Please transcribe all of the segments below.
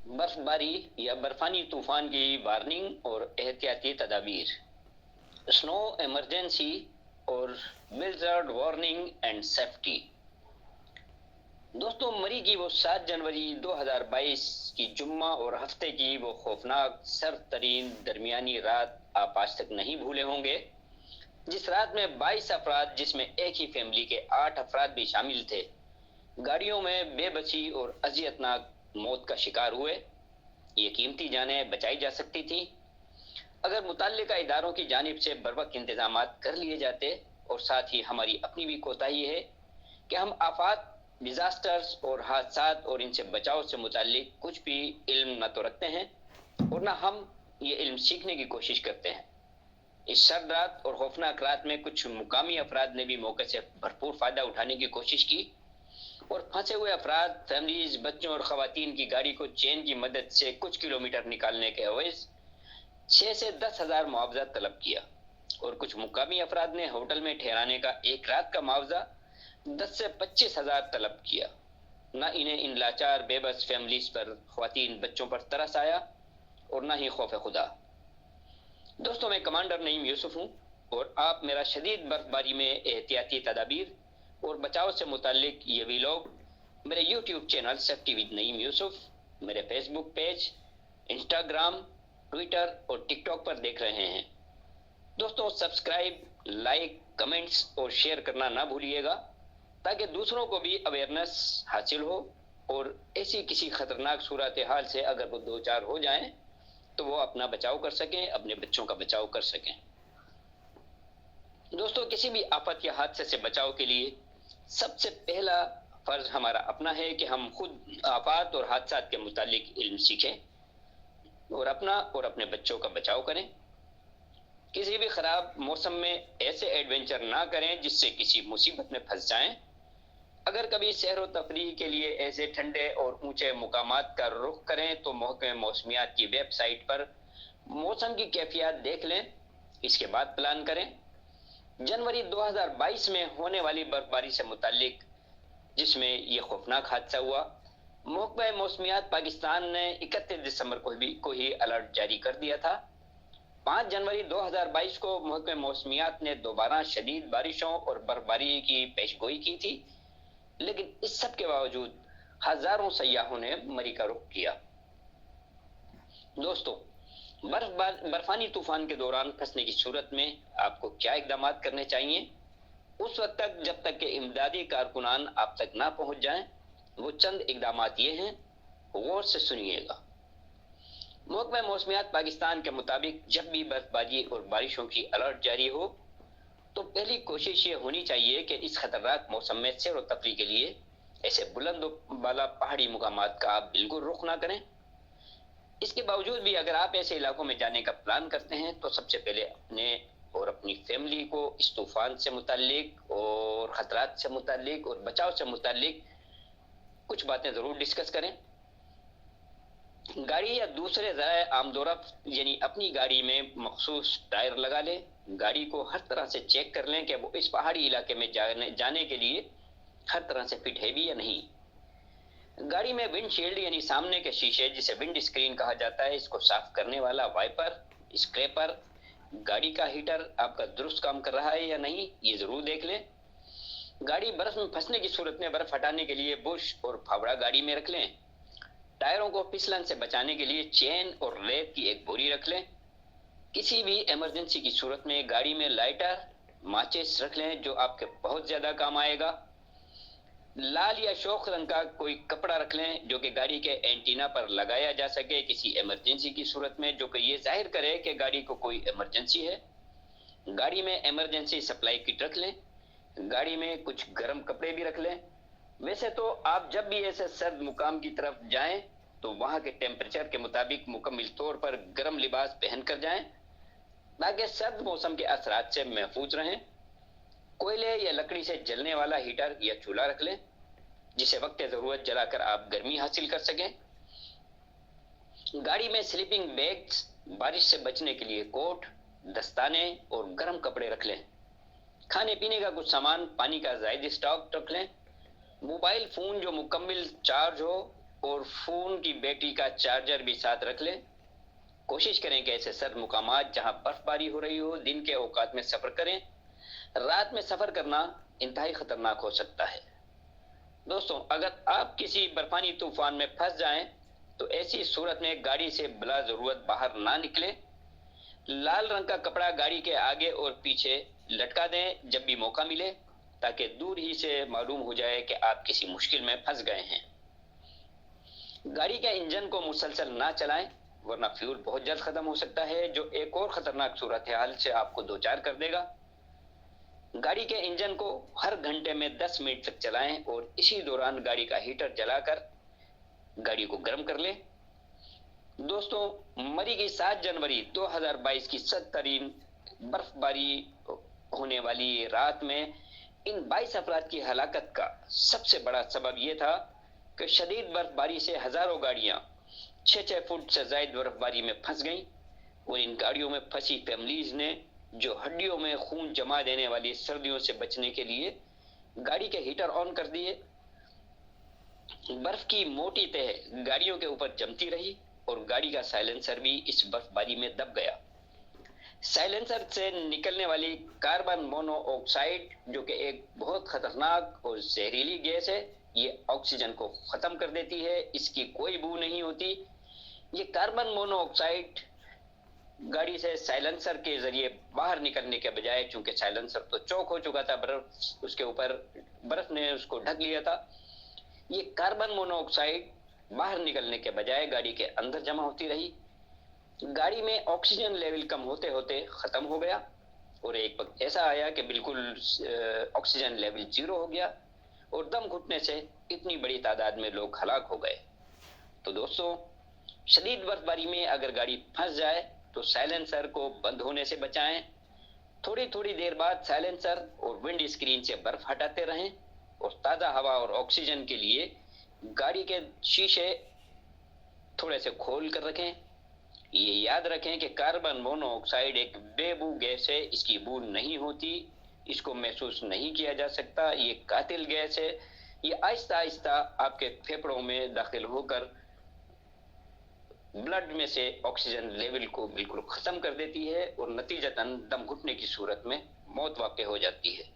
برف باری یا برفانی طوفان کی وارننگ اور احتیاطی تدابیر، اسنو ایمرجنسی اور بلزرڈ وارننگ اینڈ سیفٹی۔ دوستوں، مری کی وہ 7 جنوری 2022 کی جمعہ اور ہفتے کی وہ خوفناک سرد ترین درمیانی رات آپ آج تک نہیں بھولے ہوں گے، جس رات میں 22 افراد، جس میں ایک ہی فیملی کے 8 افراد بھی شامل تھے، گاڑیوں میں بے بسی اور اذیتناک موت کا شکار ہوئے۔ یہ قیمتی جانیں بچائی جا سکتی تھیں اگر متعلقہ اداروں کی جانب سے بروقت انتظامات کر لیے جاتے، اور ساتھ ہی ہماری اپنی بھی کوتاہی ہے کہ ہم آفات، ڈیزاسٹرز اور حادثات اور ان سے بچاؤ سے متعلق کچھ بھی علم نہ تو رکھتے ہیں اور نہ ہم یہ علم سیکھنے کی کوشش کرتے ہیں۔ اس سرد رات اور خوفناک رات میں کچھ مقامی افراد نے بھی موقع سے بھرپور فائدہ اٹھانے کی کوشش کی اور پھنسے ہوئے افراد، فیملیز، بچوں اور خواتین کی گاڑی کو چین کی مدد سے کچھ کلومیٹر نکالنے کے عوض 6 سے 10 ہزار معاوضہ طلب کیا، اور کچھ مقامی افراد نے ہوٹل میں ٹھہرانے کا ایک رات کا معاوضہ 10 سے 25 ہزار طلب کیا۔ نہ انہیں ان لاچار بے بس فیملیز پر، خواتین، بچوں پر ترس آیا اور نہ ہی خوف خدا۔ دوستوں، میں کمانڈر نعیم یوسف ہوں اور آپ میرا شدید برف باری میں احتیاطی تدابیر اور بچاؤ سے متعلق یہ ویلاگ میرے یوٹیوب چینل سیفٹی ود نعیم یوسف، میرے فیس بک پیج، انسٹاگرام، ٹویٹر اور ٹک ٹاک پر دیکھ رہے ہیں۔ دوستوں، سبسکرائب، لائک، کمنٹس اور شیئر کرنا نہ بھولیے گا تاکہ دوسروں کو بھی اویئرنس حاصل ہو اور ایسی کسی خطرناک صورتحال سے اگر وہ دو چار ہو جائیں تو وہ اپنا بچاؤ کر سکیں، اپنے بچوں کا بچاؤ کر سکیں۔ دوستوں، کسی بھی آفت یا حادثے سے بچاؤ کے لیے سب سے پہلا فرض ہمارا اپنا ہے کہ ہم خود آفات اور حادثات کے متعلق علم سیکھیں اور اپنا اور اپنے بچوں کا بچاؤ کریں۔ کسی بھی خراب موسم میں ایسے ایڈونچر نہ کریں جس سے کسی مصیبت میں پھنس جائیں۔ اگر کبھی سیر و تفریح کے لیے ایسے ٹھنڈے اور اونچے مقامات کا رخ کریں تو محکمہ موسمیات کی ویب سائٹ پر موسم کی کیفیات دیکھ لیں، اس کے بعد پلان کریں۔ جنوری 2022 میں ہونے والی برف باری سے متعلق، جس میں یہ خوفناک حادثہ ہوا، محکمہ موسمیات پاکستان نے 31 دسمبر کو ہی الرٹ جاری کر دیا تھا۔ 5 جنوری 2022 کو محکمہ موسمیات نے دوبارہ شدید بارشوں اور برف باری کی پیشگوئی کی تھی، لیکن اس سب کے باوجود ہزاروں سیاحوں نے مری کا رخ کیا۔ دوستو، برفانی طوفان کے دوران پھنسنے کی صورت میں آپ کو کیا اقدامات کرنے چاہیے؟ اس وقت تک جب تک کہ امدادی کارکنان آپ تک نہ پہنچ جائیں، وہ چند اقدامات یہ ہیں، غور سے سنیے گا۔ محکمہ موسمیات پاکستان کے مطابق جب بھی برف باری اور بارشوں کی الرٹ جاری ہو تو پہلی کوشش یہ ہونی چاہیے کہ اس خطرناک موسم میں سیر و تفریح کے لیے ایسے بلند و بالا پہاڑی مقامات کا آپ بالکل رخ نہ کریں۔ اس کے باوجود بھی اگر آپ ایسے علاقوں میں جانے کا پلان کرتے ہیں تو سب سے پہلے اپنے اور اپنی فیملی کو اس طوفان سے متعلق اور خطرات سے متعلق اور بچاؤ سے متعلق کچھ باتیں ضرور ڈسکس کریں۔ گاڑی یا دوسرے ذرائع آمد و رفت یعنی اپنی گاڑی میں مخصوص ٹائر لگا لیں۔ گاڑی کو ہر طرح سے چیک کر لیں کہ وہ اس پہاڑی علاقے میں جانے کے لیے ہر طرح سے فٹ ہے بھی یا نہیں۔ گاڑی میں ونڈ شیلڈ یعنی سامنے کے شیشے، جسے ونڈ اسکرین کہا جاتا ہے، اس کو صاف کرنے والا وائپر، اسکریپر، گاڑی کا ہیٹر آپ کا درست کام کر رہا ہے یا نہیں، یہ ضرور دیکھ لیں۔ گاڑی برف میں پھنسنے کی صورت میں برف ہٹانے کے لیے بش اور پھاوڑا گاڑی میں رکھ لیں۔ ٹائروں کو پھسلن سے بچانے کے لیے چین اور ریت کی ایک بوری رکھ لیں۔ کسی بھی ایمرجنسی کی صورت میں گاڑی میں لائٹر، ماچس رکھ لیں جو آپ کے بہت زیادہ کام آئے گا۔ لال یا شوخ رنگ کا کوئی کپڑا رکھ لیں جو کہ گاڑی کے اینٹینا پر لگایا جا سکے کسی ایمرجنسی کی صورت میں، جو کہ یہ ظاہر کرے کہ گاڑی کو کوئی ایمرجنسی ہے۔ گاڑی میں ایمرجنسی سپلائی کٹ رکھ لیں۔ گاڑی میں کچھ گرم کپڑے بھی رکھ لیں۔ ویسے تو آپ جب بھی ایسے سرد مقام کی طرف جائیں تو وہاں کے ٹیمپریچر کے مطابق مکمل طور پر گرم لباس پہن کر جائیں تاکہ سرد موسم کے اثرات سے محفوظ رہیں۔ کوئلے یا لکڑی سے جلنے والا ہیٹر یا چولہا رکھ لیں جسے وقت ضرورت جلا کر آپ گرمی حاصل کر سکیں۔ گاڑی میں سلیپنگ بیگز، بارش سے بچنے کے لیے کوٹ، دستانے اور گرم کپڑے رکھ لیں۔ کھانے پینے کا کچھ سامان، پانی کا زائد اسٹاک رکھ لیں۔ موبائل فون جو مکمل چارج ہو اور فون کی بیٹری کا چارجر بھی ساتھ رکھ لیں۔ کوشش کریں کہ ایسے سرد مقامات جہاں برف باری ہو رہی ہو دن کے اوقات میں سفر کریں۔ رات میں سفر کرنا انتہائی خطرناک ہو سکتا ہے۔ دوستوں، اگر آپ کسی برفانی طوفان میں پھنس جائیں تو ایسی صورت میں گاڑی سے بلا ضرورت باہر نہ نکلیں۔ لال رنگ کا کپڑا گاڑی کے آگے اور پیچھے لٹکا دیں جب بھی موقع ملے، تاکہ دور ہی سے معلوم ہو جائے کہ آپ کسی مشکل میں پھنس گئے ہیں۔ گاڑی کے انجن کو مسلسل نہ چلائیں، ورنہ فیول بہت جلد ختم ہو سکتا ہے، جو ایک اور خطرناک صورتحال سے آپ کو دوچار کر دے گا۔ گاڑی کے انجن کو ہر گھنٹے میں 10 منٹ تک چلائیں اور اسی دوران گاڑی کا ہیٹر جلا کر گاڑی کو گرم کر لیں۔ دوستوں، مری کی 7 جنوری 2022 کی سخت ترین برف باری ہونے والی رات میں ان 22 افراد کی ہلاکت کا سب سے بڑا سبب یہ تھا کہ شدید برف باری سے ہزاروں گاڑیاں 6 فٹ سے زائد برف باری میں پھنس گئیں، اور ان گاڑیوں میں پھنسی فیملیز نے جو ہڈیوں میں خون جما دینے والی سردیوں سے بچنے کے لیے گاڑی کے ہیٹر آن کر دیے۔ برف کی موٹی تہ گاڑیوں کے اوپر جمتی رہی اور گاڑی کا سائلنسر بھی اس برف باری میں دب گیا۔ سائلنسر سے نکلنے والی کاربن مونو آکسائڈ، جو کہ ایک بہت خطرناک اور زہریلی گیس ہے، یہ آکسیجن کو ختم کر دیتی ہے، اس کی کوئی بو نہیں ہوتی۔ یہ کاربن مونو آکسائڈ گاڑی سے سائلنسر کے ذریعے باہر نکلنے کے بجائے، چونکہ سائلنسر تو چوک ہو چکا تھا، برف اس کے اوپر برف نے اس کو ڈھک لیا تھا، یہ کاربن مونو آکسائڈ باہر نکلنے کے بجائے گاڑی کے اندر جمع ہوتی رہی۔ گاڑی میں آکسیجن لیول کم ہوتے ہوتے ختم ہو گیا، اور ایک وقت ایسا آیا کہ بالکل آکسیجن لیول 0 ہو گیا، اور دم گھٹنے سے اتنی بڑی تعداد میں لوگ ہلاک ہو گئے۔ تو دوستوں، شدید برف باری میں اگر گاڑی پھنس جائے تو سائلنسر کو بند ہونے سے بچائیں۔ تھوڑی دیر بعد سائلنسر اور ونڈ اسکرین سے برف ہٹاتے رہیں، اور تازہ ہوا اور آکسیجن کے لیے گاڑی کے شیشے تھوڑے سے کھول کر رکھیں۔ یہ یاد رکھیں کہ کاربن مونو آکسائڈ ایک بے بو گیس ہے، اس کی بو نہیں ہوتی، اس کو محسوس نہیں کیا جا سکتا، یہ قاتل گیس ہے۔ یہ آہستہ آہستہ آپ کے پھیپھڑوں میں داخل ہو کر بلڈ میں سے آکسیجن لیول کو بالکل ختم کر دیتی ہے، اور نتیجتاً دم گھٹنے کی صورت میں موت واقع ہو جاتی ہے۔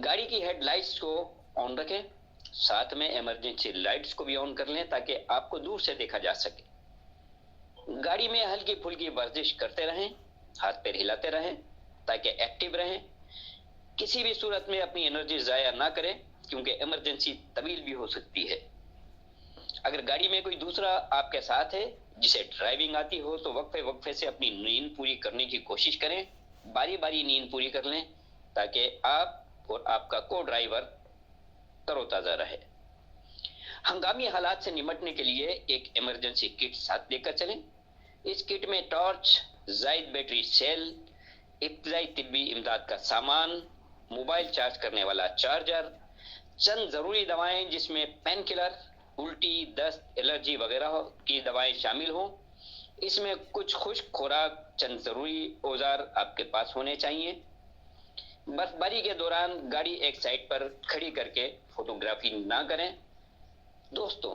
گاڑی کی ہیڈ لائٹس کو آن رکھیں، ساتھ میں ایمرجنسی لائٹس کو بھی آن کر لیں تاکہ آپ کو دور سے دیکھا جا سکے۔ گاڑی میں ہلکی پھلکی ورزش کرتے رہیں، ہاتھ پیر ہلاتے رہیں تاکہ ایکٹیو رہیں۔ کسی بھی صورت میں اپنی انرجی ضائع نہ کریں، کیونکہ ایمرجنسی طویل بھی ہو سکتی ہے۔ اگر گاڑی میں کوئی دوسرا آپ کے ساتھ ہے جسے ڈرائیونگ آتی ہو تو وقفے سے اپنی نیند پوری کرنے کی کوشش کریں، باری باری نیند پوری کر لیں تاکہ آپ اور آپ کا کو ڈرائیور تر و تازہ رہے۔ ہنگامی حالات سے نمٹنے کے لیے ایک ایمرجنسی کٹ ساتھ لے کر چلیں۔ اس کٹ میں ٹارچ، زائد بیٹری سیل، ابتدائی طبی امداد کا سامان، موبائل چارج کرنے والا چارجر، چند ضروری دوائیں جس میں پین کلر، الٹی، دست، الرجی وغیرہ کی دوائیں شامل ہوں۔ اس میں کچھ خشک خوراک، چند ضروری اوزار آپ کے پاس ہونے چاہیے۔ برف باری کے دوران گاڑی ایک سائڈ پر کھڑی کر کے فوٹوگرافی نہ کریں۔ دوستوں،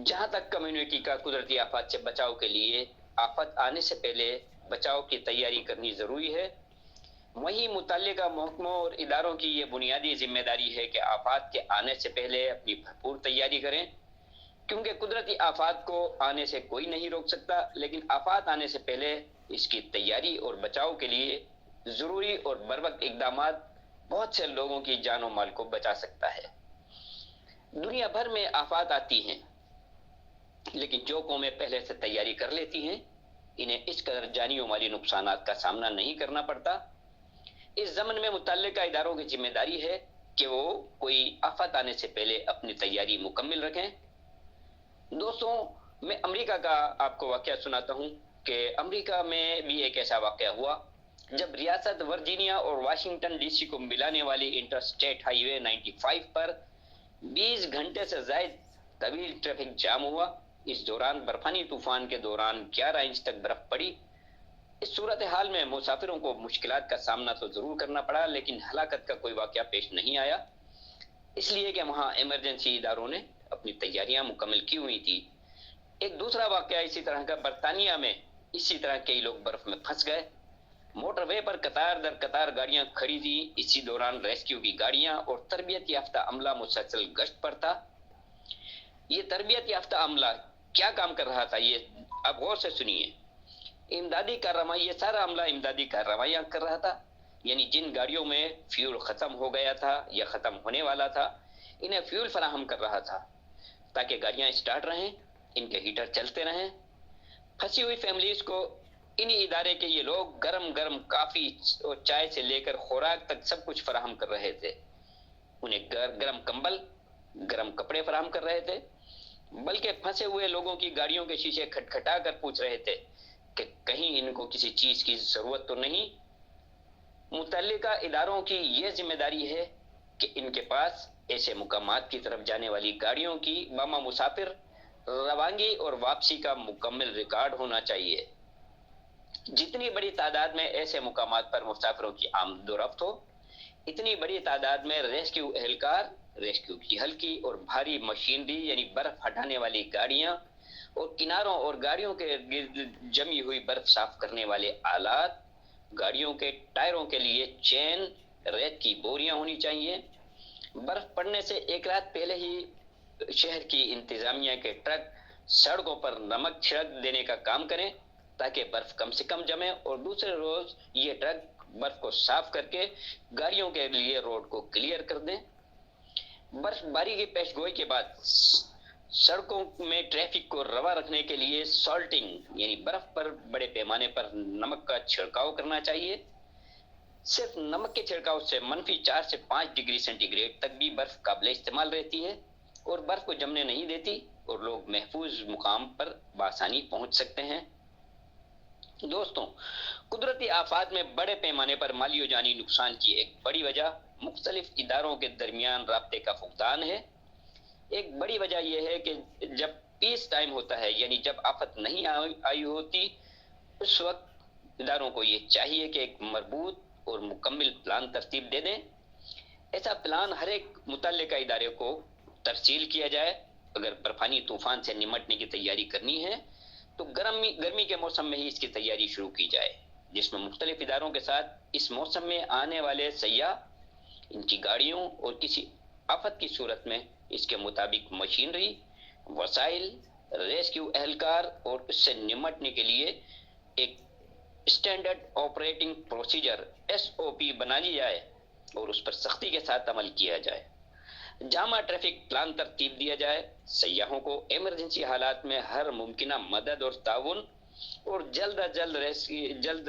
جہاں تک کمیونٹی کا قدرتی آفات سے بچاؤ کے لیے آفت آنے سے پہلے بچاؤ کی تیاری کرنی ضروری ہے، وہیں متعلقہ محکموں اور اداروں کی یہ بنیادی ذمہ داری ہے کہ آفات کے آنے سے پہلے اپنی بھرپور تیاری کریں، کیونکہ قدرتی آفات کو آنے سے کوئی نہیں روک سکتا، لیکن آفات آنے سے پہلے اس کی تیاری اور بچاؤ کے لیے ضروری اور بروقت اقدامات بہت سے لوگوں کی جان و مال کو بچا سکتا ہے۔ دنیا بھر میں آفات آتی ہیں، لیکن جو قومیں پہلے سے تیاری کر لیتی ہیں انہیں اس قدر جانی و مالی نقصانات کا سامنا نہیں کرنا پڑتا۔ اس ضمن میں متعلقہ اداروں کی ذمہ داری ہے کہ وہ کوئی آفت آنے سے پہلے اپنی تیاری مکمل رکھیں۔ دوستوں، میں امریکہ کا آپ کو واقعہ سناتا ہوں کہ امریکہ میں بھی ایک ایسا واقعہ ہوا جب ریاست ورجینیا اور واشنگٹن ڈی سی کو ملانے والی انٹرسٹیٹ ہائی وے 95 پر 20 گھنٹے سے زائد طویل ٹریفک جام ہوا۔ اس دوران برفانی طوفان کے دوران 11 انچ تک برف پڑی۔ اس صورتحال میں مسافروں کو مشکلات کا سامنا تو ضرور کرنا پڑا، لیکن ہلاکت کا کوئی واقعہ پیش نہیں آیا، اس لیے کہ وہاں ایمرجنسی اداروں نے اپنی تیاریاں مکمل کی ہوئی تھی۔ ایک دوسرا واقعہ اسی طرح کا برطانیہ میں اسی طرح کئی لوگ برف میں پھنس گئے۔ موٹر وے پر قطار در قطار گاڑیاں کھڑی تھی۔ اسی دوران ریسکیو کی گاڑیاں اور تربیت یافتہ عملہ مسلسل گشت پر تھا۔ یہ تربیت یافتہ عملہ کیا کام کر رہا تھا، یہ آپ غور سے سنیے۔ امدادی کارروائی، یہ سارا عملہ امدادی کارروائیاں کر رہا تھا، یعنی جن گاڑیوں میں فیول ختم ہو گیا تھا یا ختم ہونے والا تھا انہیں فیول فراہم کر رہا تھا تاکہ گاڑیاں اسٹارٹ رہیں، ان کے ہیٹر چلتے رہیں۔ پھنسی ہوئی فیملیز کو انہی ادارے کے یہ لوگ گرم گرم کافی اور چائے سے لے کر خوراک تک سب کچھ فراہم کر رہے تھے۔ انہیں گرم کمبل، گرم کپڑے فراہم کر رہے تھے، بلکہ پھنسے ہوئے لوگوں کی گاڑیوں کے شیشے کھٹکھٹا کر پوچھ رہے تھے کہ کہیں ان کو کسی چیز کی ضرورت تو نہیں۔ متعلقہ اداروں کی یہ ذمہ داری ہے کہ ان کے پاس ایسے مقامات کی طرف جانے والی گاڑیوں کی بامہ مسافر روانگی اور واپسی کا مکمل ریکارڈ ہونا چاہیے۔ جتنی بڑی تعداد میں ایسے مقامات پر مسافروں کی آمد و رفت ہو، اتنی بڑی تعداد میں ریسکیو اہلکار، ریسکیو کی ہلکی اور بھاری مشینری یعنی برف ہٹانے والی گاڑیاں اور کناروں اور گاڑیوں کے گرد جمی ہوئی برف صاف کرنے والے آلات، گاڑیوں کے ٹائروں کے لیے چین، ریت کی بوریاں ہونی چاہیے۔ برف پڑنے سے ایک رات پہلے ہی شہر کی انتظامیہ کے ٹرک سڑکوں پر نمک چھڑک دینے کا کام کریں تاکہ برف کم سے کم جمے، اور دوسرے روز یہ ٹرک برف کو صاف کر کے گاڑیوں کے لیے روڈ کو کلیئر کر دیں۔ برف باری کی پیش گوئی کے بعد سڑکوں میں ٹریفک کو رواں رکھنے کے لیے سالٹنگ یعنی برف پر بڑے پیمانے پر نمک کا چھڑکاؤ کرنا چاہیے۔ صرف نمک کے چھڑکاؤ سے -4 سے 5 ڈگری سینٹی گریڈ تک بھی برف قابل استعمال رہتی ہے اور برف کو جمنے نہیں دیتی، اور لوگ محفوظ مقام پر بآسانی پہنچ سکتے ہیں۔ دوستوں، قدرتی آفات میں بڑے پیمانے پر مالی و جانی نقصان کی ایک بڑی وجہ مختلف اداروں کے درمیان رابطے کا فقدان ہے۔ ایک بڑی وجہ یہ ہے کہ جب پیس ٹائم ہوتا ہے، یعنی جب آفت نہیں آئی ہوتی، اس وقت اداروں کو یہ چاہیے کہ ایک مربوط اور مکمل پلان ترتیب دے دیں۔ ایسا پلان ہر ایک متعلقہ ادارے کو ترسیل کیا جائے۔ اگر برفانی طوفان سے نمٹنے کی تیاری کرنی ہے تو گرمی کے موسم میں ہی اس کی تیاری شروع کی جائے، جس میں مختلف اداروں کے ساتھ اس موسم میں آنے والے سیاح، ان کی گاڑیوں اور کسی آفت کی صورت میں اس کے مطابق مشینری، وسائل، ریسکیو اہلکار اور اس سے نمٹنے کے لیے ایک اسٹینڈرڈ آپریٹنگ پروسیجر SOP بنا لی جائے اور اس پر سختی کے ساتھ عمل کیا جائے۔ جامع ٹریفک پلان ترتیب دیا جائے، سیاحوں کو ایمرجنسی حالات میں ہر ممکنہ مدد اور تعاون، اور جلد از جلد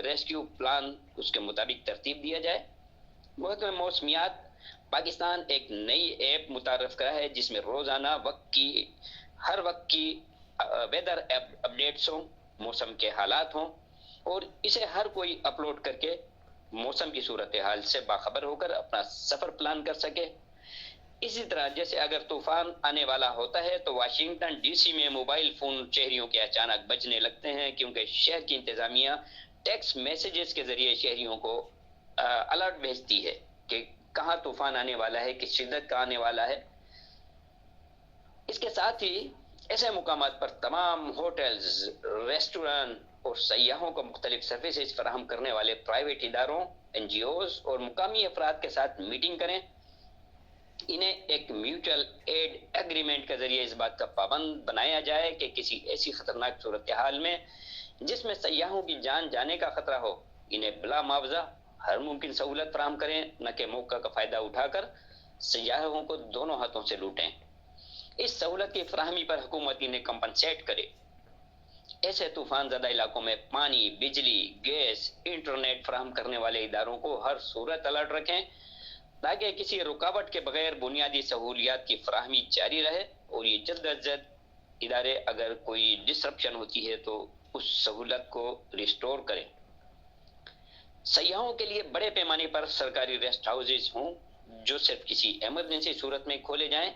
ریسکیو پلان اس کے مطابق ترتیب دیا جائے۔ محکمہ موسمیات پاکستان ایک نئی ایپ متعارف کرا ہے جس میں روزانہ ہر وقت کی ویدر اپڈیٹس ہوں، موسم کے حالات ہوں، اور اسے ہر کوئی اپلوڈ کر کے موسم کی صورتحال سے باخبر ہو کر اپنا سفر پلان کر سکے۔ اسی طرح جیسے اگر طوفان آنے والا ہوتا ہے تو واشنگٹن DC میں موبائل فون شہریوں کے اچانک بجنے لگتے ہیں، کیونکہ شہر کی انتظامیہ ٹیکسٹ میسیجز کے ذریعے شہریوں کو الرٹ بھیجتی ہے کہ کہاں طوفان آنے والا ہے، کس شدت کا آنے والا ہے۔ اس کے ساتھ ہی ایسے مقامات پر تمام ہوٹلز، ریسٹوران اور سیاحوں کو مختلف سروسز فراہم کرنے والے پرائیویٹ اداروں، NGOs اور مقامی افراد کے ساتھ میٹنگ کریں۔ انہیں ایک میوچل ایڈ ایگریمنٹ کے ذریعے اس بات کا پابند بنایا جائے کہ کسی ایسی خطرناک صورتحال میں جس میں سیاحوں کی جان جانے کا خطرہ ہو، انہیں بلا معاوضہ ہر ممکن سہولت فراہم کریں، نہ کہ موقع کا فائدہ اٹھا کر سیاحوں کو دونوں ہاتھوں سے لوٹیں۔ اس سہولت کی فراہمی پر حکومت انہیں کمپنسیٹ کرے۔ ایسے طوفان زدہ علاقوں میں پانی، بجلی، گیس، انٹرنیٹ فراہم کرنے والے اداروں کو ہر صورت الرٹ رکھیں تاکہ کسی رکاوٹ کے بغیر بنیادی سہولیات کی فراہمی جاری رہے، اور یہ جلد از جلد ادارے اگر کوئی ڈسرپشن ہوتی ہے تو اس سہولت کو ریسٹور کریں۔ سیاحوں کے لیے بڑے پیمانے پر سرکاری ریسٹ ہاؤسز ہوں جو صرف کسی ایمرجنسی صورت میں کھولے جائیں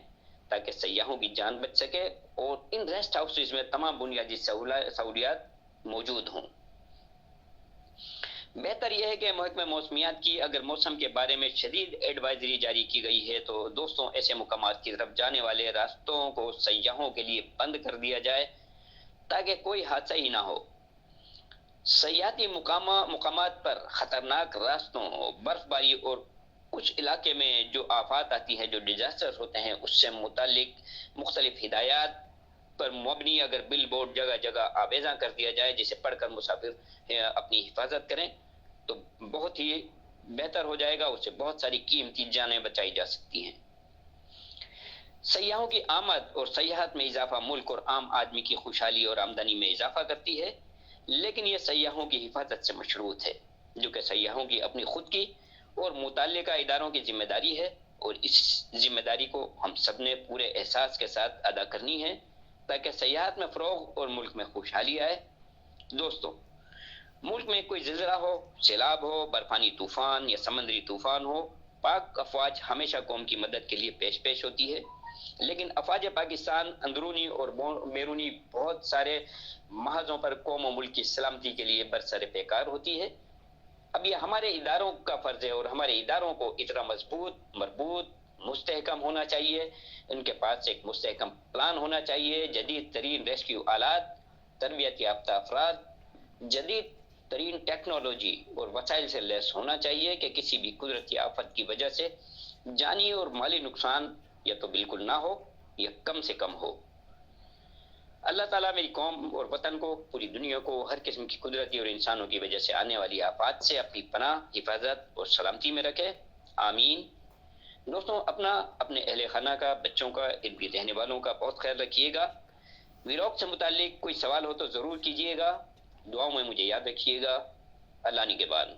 تاکہ سیاحوں کی جان بچ سکے، اور ان ریسٹ ہاؤسز میں تمام بنیادی سہولیات موجود ہوں۔ بہتر یہ ہے کہ محکمہ موسمیات کی اگر موسم کے بارے میں شدید ایڈوائزری جاری کی گئی ہے تو دوستوں ایسے مقامات کی طرف جانے والے راستوں کو سیاحوں کے لیے بند کر دیا جائے تاکہ کوئی حادثہ ہی نہ ہو۔ سیاحتی مقامات پر خطرناک راستوں، برف باری اور کچھ علاقے میں جو آفات آتی ہیں، جو ڈیزاسٹر ہوتے ہیں، اس سے متعلق مختلف ہدایات پر مبنی اگر بل بورڈ جگہ جگہ آویزاں کر دیا جائے جسے پڑھ کر مسافر اپنی حفاظت کریں تو بہت ہی بہتر ہو جائے گا، اس سے بہت ساری قیمتی جانیں بچائی جا سکتی ہیں۔ سیاحوں کی آمد اور سیاحت میں اضافہ ملک اور عام آدمی کی خوشحالی اور آمدنی میں اضافہ کرتی ہے، لیکن یہ سیاحوں کی حفاظت سے مشروط ہے، جو کہ سیاحوں کی اپنی خود کی اور متعلقہ اداروں کی ذمہ داری ہے، اور اس ذمہ داری کو ہم سب نے پورے احساس کے ساتھ ادا کرنی ہے تاکہ سیاحت میں فروغ اور ملک میں خوشحالی آئے۔ دوستو، ملک میں کوئی زلزلہ ہو، سیلاب ہو، برفانی طوفان یا سمندری طوفان ہو، پاک افواج ہمیشہ قوم کی مدد کے لیے پیش ہوتی ہے، لیکن افواج پاکستان اندرونی اور بیرونی بہت سارے محاذوں پر قوم و ملک کی سلامتی کے لیے برسر پیکار ہوتی ہے۔ اب یہ ہمارے اداروں کا فرض ہے اور ہمارے اداروں کو اتنا مضبوط، مربوط، مستحکم ہونا چاہیے، ان کے پاس ایک مستحکم پلان ہونا چاہیے، جدید ترین ریسکیو آلات، تربیت یافتہ افراد، جدید ترین ٹیکنالوجی اور وسائل سے لیس ہونا چاہیے کہ کسی بھی قدرتی آفت کی وجہ سے جانی اور مالی نقصان یا تو بالکل نہ ہو یا کم سے کم ہو۔ اللہ تعالیٰ میری قوم اور وطن کو، پوری دنیا کو ہر قسم کی قدرتی اور انسانوں کی وجہ سے آنے والی آفات سے اپنی پناہ، حفاظت اور سلامتی میں رکھے، آمین۔ دوستوں، اپنا، اپنے اہل خانہ کا، بچوں کا، ارد گرد رہنے والوں کا بہت خیال رکھیے گا۔ ویراگ سے متعلق کوئی سوال ہو تو ضرور کیجیے گا، دعاؤں میں مجھے یاد رکھیے گا۔ اللہ نگہبان۔